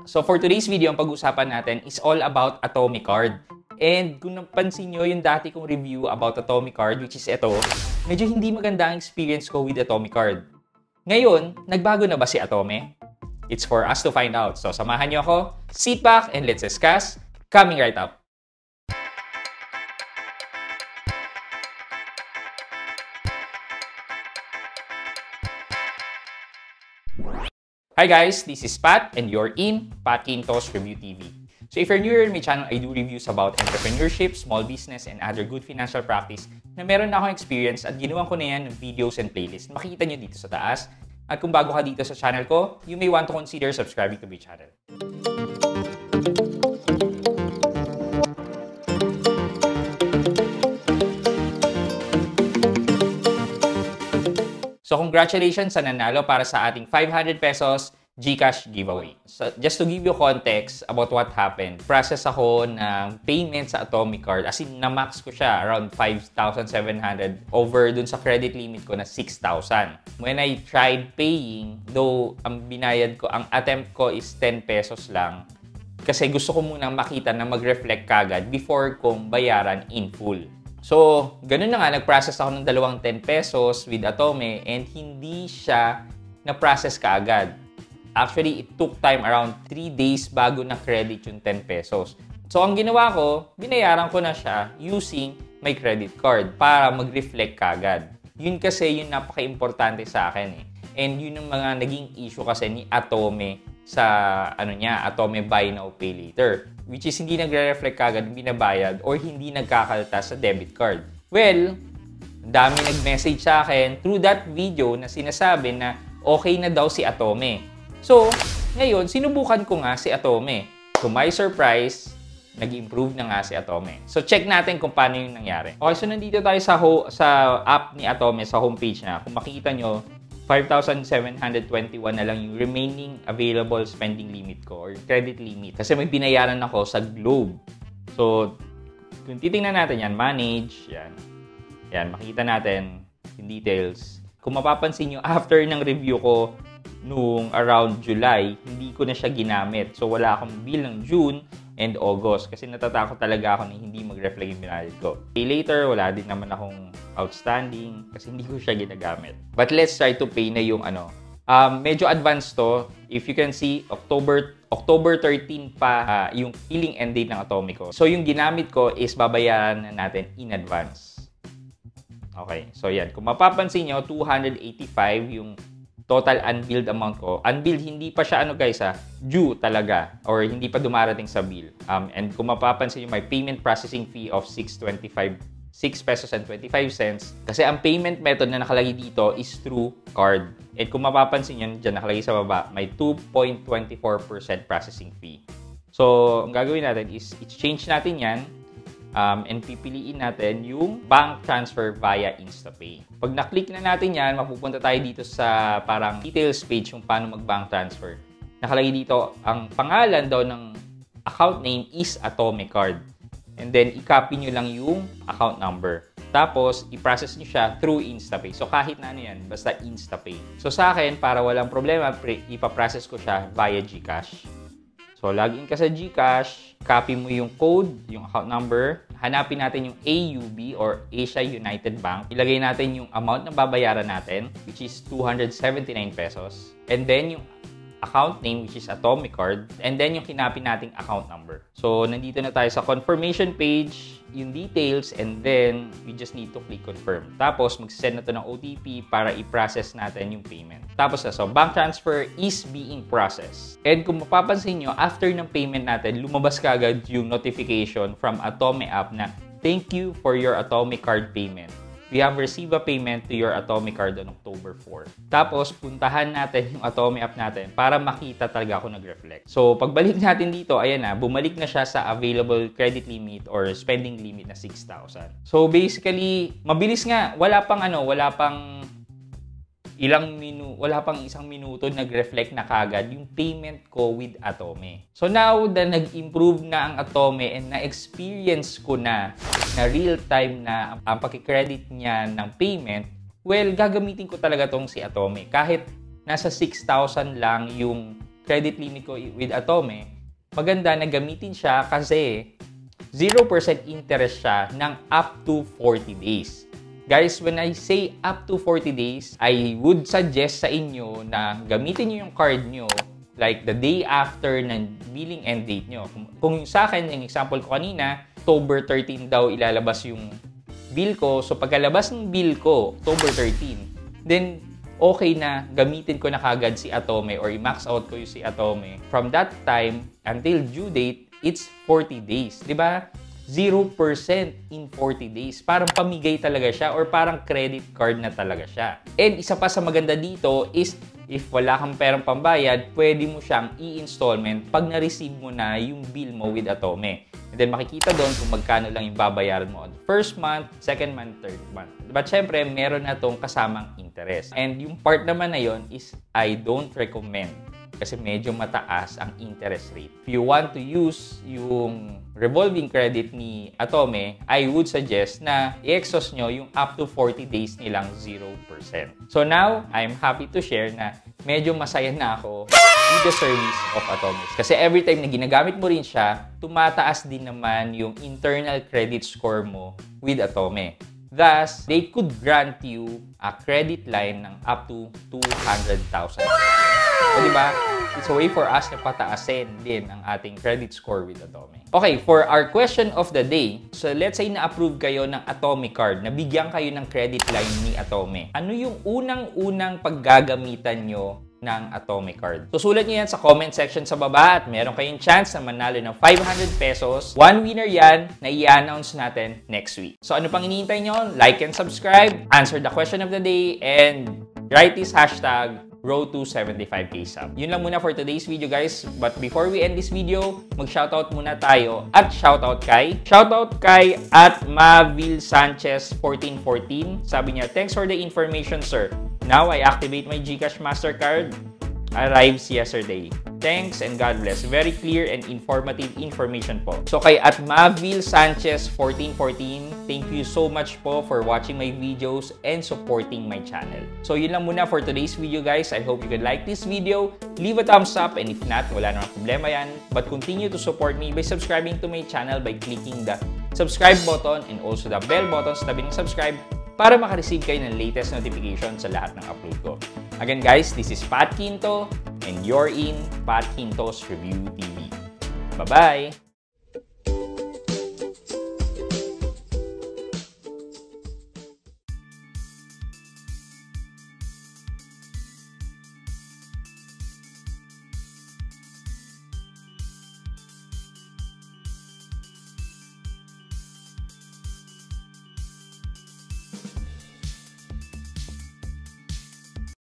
So for today's video, ang pag-usapan natin is all about Atomic Card. And kung napansin nyo yung dati kong review about Atomic Card, which is ito, medyo hindi maganda ang experience ko with Atomic Card. Ngayon, nagbago na ba si Atome? It's for us to find out. So samahan nyo ako, sit back and let's discuss. Coming right up. Hi guys, this is Pat and you're in Pat Quintos Review TV. So if you're new here in my channel, I do reviews about entrepreneurship, small business, and other good financial practice na meron na akong experience at ginawan ko na yan ng videos and playlists. Makikita nyo dito sa taas. At kung bago ka dito sa channel ko, you may want to consider subscribing to my channel. So congratulations sa nanalo para sa ating 500 pesos GCash giveaway. So just to give you context about what happened, process ako ng payment sa Atomic Card. As in, na-max ko siya around 5,700 over dun sa credit limit ko na 6,000. When I tried paying, though ang binayad ko, ang attempt ko is 10 pesos lang. Kasi gusto ko munang makita na mag-reflect kagad before kong bayaran in full. So, ganun na nga, nag-process ako ng dalawang 10 pesos with Atome and hindi siya na-process kaagad. Actually, it took time around 3 days bago na-credit yung 10 pesos. So, ang ginawa ko, binayaran ko na siya using my credit card para mag-reflect kaagad. Yun kasi yung napaka-importante sa akin eh. And yun yung mga naging issue kasi ni Atome sa Atome Buy Now Pay Later. Which is hindi nagre-reflect kagad, binabayad or hindi nagkakaltas sa debit card. Well, dami nag-message sa akin through that video na sinasabi na okay na daw si Atome. So, ngayon, sinubukan ko nga si Atome. To my surprise, nag-improve na nga si Atome. So, check natin kung paano yung nangyari. Okay, so nandito tayo sa app ni Atome, sa homepage na. Kung makikita nyo, 5,721 na lang yung remaining available spending limit ko or credit limit. Kasi may binayaran ako sa Globe. So, kung titingnan natin yan, manage, yan. Yan, makikita natin yung details. Kung mapapansin nyo, after ng review ko noong around July, hindi ko na siya ginamit. So, wala akong bill ng June and August kasi natatakot talaga ako na hindi mag-reflect yung binayad ko. Pay later, wala din naman akong outstanding kasi hindi ko siya ginagamit. But let's try to pay na yung medyo advanced to. If you can see, October 13 pa yung billing end date ng Atomic ko. So yung ginamit ko is babayaran na natin in advance. Okay, so yan. Kung mapapansin nyo, 285 yung total unbilled amount ko. Unbilled, hindi pa siya due talaga or hindi pa dumarating sa bill. And kung mapapansin nyo, may payment processing fee of 6 pesos and 25 cents. Kasi ang payment method na nakalagay dito is through card. And kung mapapansin nyo, dyan nakalagay sa baba, may 2.24% processing fee. So, ang gagawin natin is i-change natin yan and pipiliin natin yung bank transfer via InstaPay. Pag na-click na natin yan, mapupunta tayo dito sa parang details page kung paano mag-bank transfer. Nakalagay dito, ang pangalan daw ng account name is Atomic Card. And then, i-copy nyo lang yung account number. Tapos, i-process nyo siya through InstaPay. So, kahit na yan, basta InstaPay. So, sa akin, para walang problema, ipaprocess ko siya via GCash. So, login ka sa GCash, copy mo yung code, yung account number, hanapin natin yung AUB or Asia United Bank. Ilagay natin yung amount na babayaran natin, which is 279 pesos. And then, yung account name, which is Atomic Card, and then yung kinapin nating account number. So, nandito na tayo sa confirmation page, yung details, and then we just need to click confirm. Tapos, mag-send na to ng OTP para i-process natin yung payment. Tapos, so, bank transfer is being processed. And kung mapapansin nyo, after ng payment natin, lumabas kagad yung notification from Atome app na, "Thank you for your Atomic Card payment. We have received a payment to your Atomic Card on October 4. Tapos, puntahan natin yung Atome app natin para makita talaga ako nag-reflect. So, pagbalik natin dito, ayan na, bumalik na siya sa available credit limit or spending limit na 6,000. So, basically, mabilis nga. Wala pang isang minuto nag-reflect na kagad yung payment ko with Atome. So now na nag-improve na ang Atome and na-experience ko na real time na ang paki-credit niya ng payment, well, gagamitin ko talaga tong si Atome. Kahit nasa 6,000 lang yung credit limit ko with Atome, maganda na gamitin siya kasi 0% interest siya ng up to 40 days. Guys, when I say up to 40 days, I would suggest sa inyo na gamitin nyo yung card nyo like the day after ng billing end date nyo. Kung sa akin, yung example ko kanina, October 13 daw ilalabas yung bill ko. So, pagkalabas ng bill ko, October 13, then okay na gamitin ko na kagad si Atome or i-max out ko yung si Atome. From that time until due date, it's 40 days. Diba? 0% in 40 days. Parang pamigay talaga siya or parang credit card na talaga siya. And isa pa sa maganda dito is if wala kang perang pambayad, pwede mo siyang i-installment pag na-receive mo na yung bill mo with Atome. And then makikita doon kung magkano lang yung babayaran mo on first month, second month, third month. But syempre, meron na tong kasamang interest. And yung part naman na yon is I don't recommend kasi medyo mataas ang interest rate. If you want to use yung revolving credit ni Atome, I would suggest na i-exhaust nyo yung up to 40 days nilang 0%. So now, I'm happy to share na medyo masaya na ako with the service of Atome. Kasi every time na ginagamit mo rin siya, tumataas din naman yung internal credit score mo with Atome. Thus, they could grant you a credit line ng up to 200,000. So, diba? It's a way for us na pataasin din ang ating credit score with Atome. Okay, for our question of the day, so let's say na-approve kayo ng Atome card, nabigyan kayo ng credit line ni Atome. Ano yung unang-unang paggagamitan nyo ng Atome card? So, sulat nyo yan sa comment section sa baba at meron kayong chance na manalo ng 500 pesos. One winner yan na i-announce natin next week. So, ano pang hinihintay nyo? Like and subscribe, answer the question of the day, and write this hashtag Road to 75k sub. Yun lang muna for today's video, guys. But before we end this video, mag-shoutout muna tayo at shoutout kay at Mavil Sanchez 1414. Sabi niya, thanks for the information, sir. Now I activate my GCash Mastercard. Arrives yesterday. Thanks and God bless. Very clear and informative information po. So kay at Mavil Sanchez 1414, thank you so much po for watching my videos and supporting my channel. So yun lang muna for today's video, guys. I hope you could like this video. Leave a thumbs up, and if not, wala namang problema yan. But continue to support me by subscribing to my channel by clicking the subscribe button and also the bell button sa tabi ng subscribe para makareceive kayo ng latest notification sa lahat ng upload ko. Again, guys, this is Pat Quinto and you're in Pat Quinto's Review TV. Bye-bye!